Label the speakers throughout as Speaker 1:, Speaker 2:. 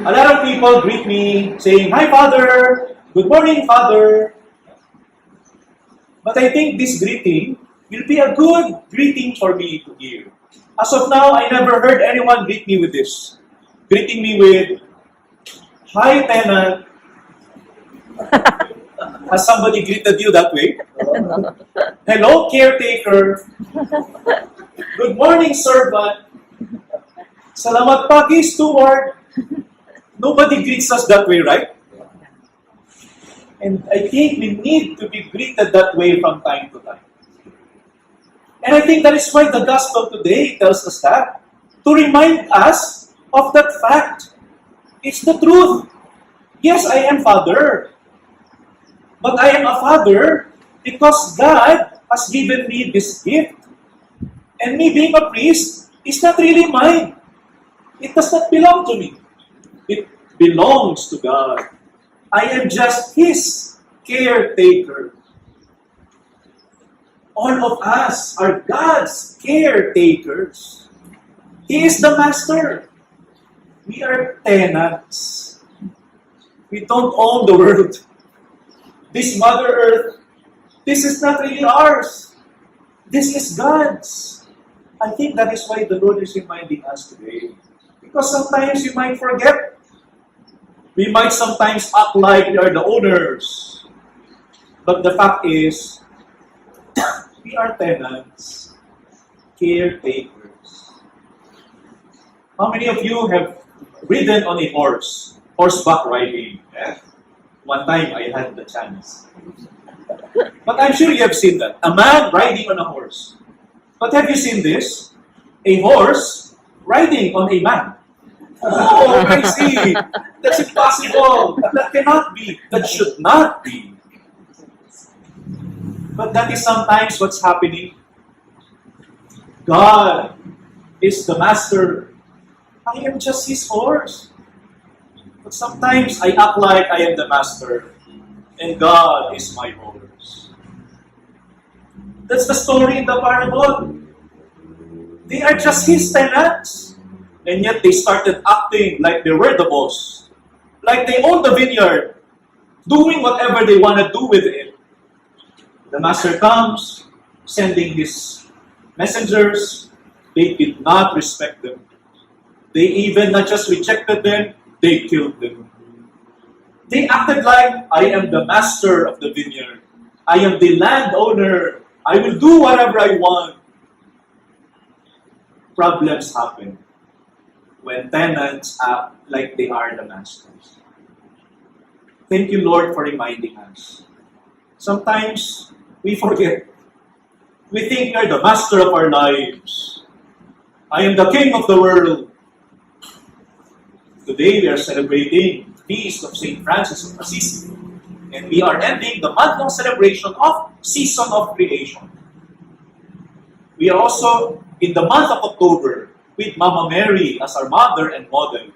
Speaker 1: A lot of people greet me saying, "Hi, Father. Good morning, Father." But I think this greeting will be a good greeting for me to hear. As of now, I never heard anyone greet me with this. Greeting me with, "Hi, tenant." Has somebody greeted you that way? "Hello, caretaker." "Good morning, servant." "Salamat pagi, steward." Nobody greets us that way, right? And I think we need to be greeted that way from time to time. And I think that is why the gospel today tells us that, to remind us of that fact. It's the truth. Yes, I am Father. But I am a Father because God has given me this gift. And me being a priest is not really mine. It does not belong to me. It belongs to God. I am just His caretaker. All of us are God's caretakers. He is the master. We are tenants. We don't own the world. This Mother Earth, this is not really ours. This is God's. I think that is why the Lord is reminding us today. Because sometimes you might forget. We might sometimes act like we are the owners. But the fact is, we are tenants, caretakers. How many of you have ridden on a horse? Horseback riding. Yeah? One time I had the chance. But I'm sure you have seen that. A man riding on a horse. But have you seen this? A horse riding on a man. Oh, I see. That's impossible. That cannot be. That should not be. But that is sometimes what's happening. God is the master. I am just His horse. But sometimes I act like I am the master and God is my horse. That's the story in the parable. They are just His tenants. And yet they started acting like they were the boss. Like they own the vineyard. Doing whatever they want to do with it. The master comes, sending his messengers. They did not respect them. They even not just rejected them, they killed them. They acted like, I am the master of the vineyard. I am the landowner. I will do whatever I want. Problems happen when tenants act like they are the masters. Thank you, Lord, for reminding us. Sometimes we forget. We think we are the master of our lives. I am the king of the world. Today we are celebrating the feast of St. Francis of Assisi. And we are ending the month-long celebration of Season of Creation. We are also in the month of October with Mama Mary as our mother and model.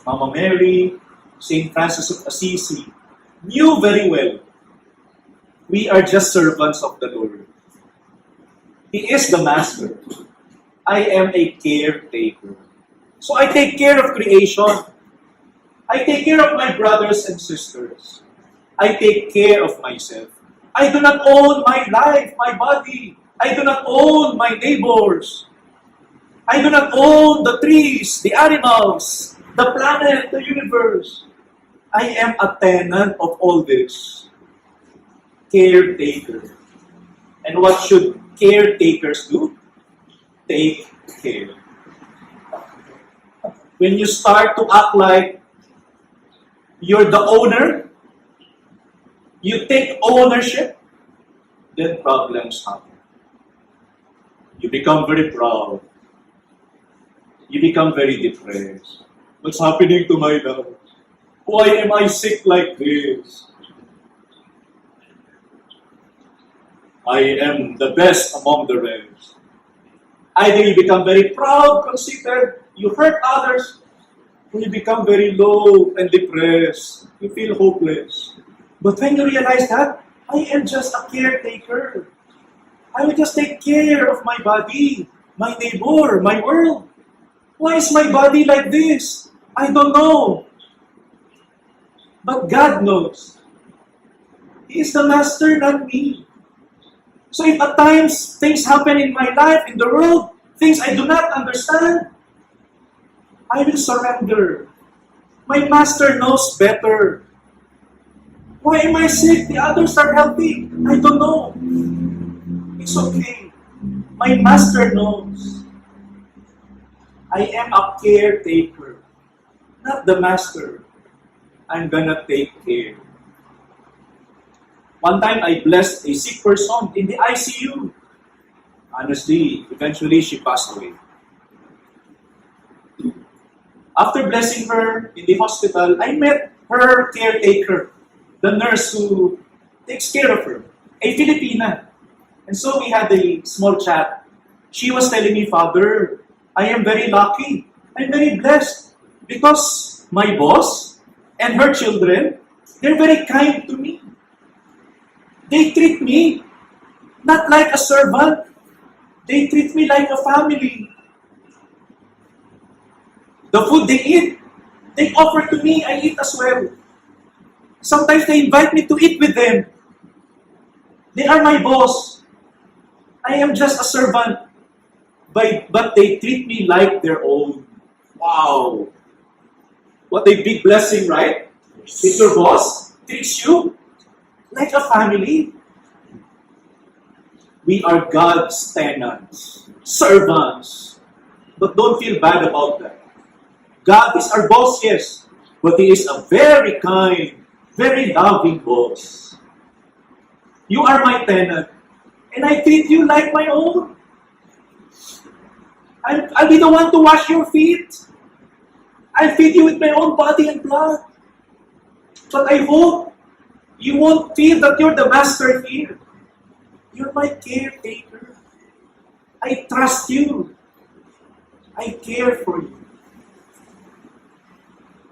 Speaker 1: Mama Mary, St. Francis of Assisi, knew very well we are just servants of the Lord. He is the master. I am a caretaker. So I take care of creation. I take care of my brothers and sisters. I take care of myself. I do not own my life, my body. I do not own my neighbors. I do not own the trees, the animals, the planet, the universe. I am a tenant of all this. Caretaker. And what should caretakers do? Take care. When you start to act like you're the owner, you take ownership, then problems happen. You become very proud. You become very depressed. What's happening to my life? Why am I sick like this? I am the best among the rest. Either you become very proud, conceited, you hurt others, or you become very low and depressed. You feel hopeless. But when you realize that, I am just a caretaker. I will just take care of my body, my neighbor, my world. Why is my body like this? I don't know. But God knows. He is the master, not me. So if at times things happen in my life, in the world, things I do not understand, I will surrender. My master knows better. Why am I sick? The others are healthy. I don't know. It's okay. My master knows. I am a caretaker, not the master. I'm gonna take care. One time I blessed a sick person in the ICU. Honestly, eventually she passed away. After blessing her in the hospital, I met her caretaker, the nurse who takes care of her, a Filipina. And so we had a small chat. She was telling me, Father, I am very lucky. I'm very blessed because my boss and her children, they're very kind to me. They treat me not like a servant. They treat me like a family. The food they eat, they offer to me, I eat as well. Sometimes they invite me to eat with them. They are my boss. I am just a servant. But they treat me like their own. Wow. What a big blessing, right? If your boss treats you like a family, we are God's tenants, servants. But don't feel bad about that. God is our boss, yes, but He is a very kind, very loving boss. You are my tenant, and I treat you like my own. I'll be the one to wash your feet. I'll feed you with my own body and blood. But I hope you won't feel that you're the master here. You're my caretaker. I trust you. I care for you.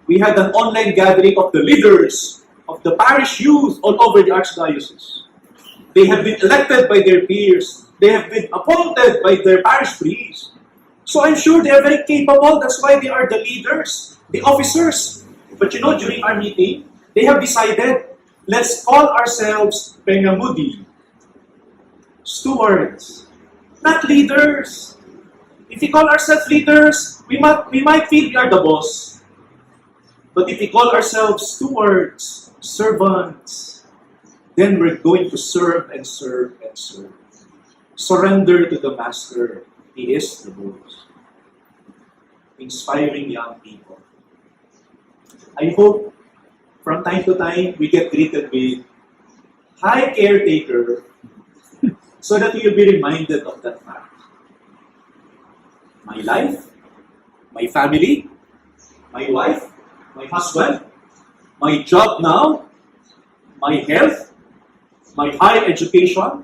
Speaker 1: We had an online gathering of the leaders of the parish youth all over the Archdiocese. They have been elected by their peers. They have been appointed by their parish priests. So I'm sure they are very capable. That's why they are the leaders, the officers. But you know, during our meeting, they have decided, let's call ourselves pengamudi, stewards, not leaders. If we call ourselves leaders, we might feel we are the boss. But if we call ourselves stewards, servants, then we're going to serve and serve and serve. Surrender to the Master. He is the boss. Inspiring young people. I hope from time to time we get greeted with, "Hi, caretaker," so that we will be reminded of that fact. My life, my family, my wife, my husband, my job now, my health, my high education,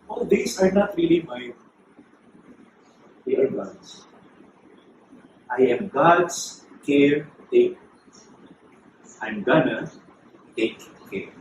Speaker 1: all these are not really mine. They are God's. I am God's caretaker. I'm gonna take care.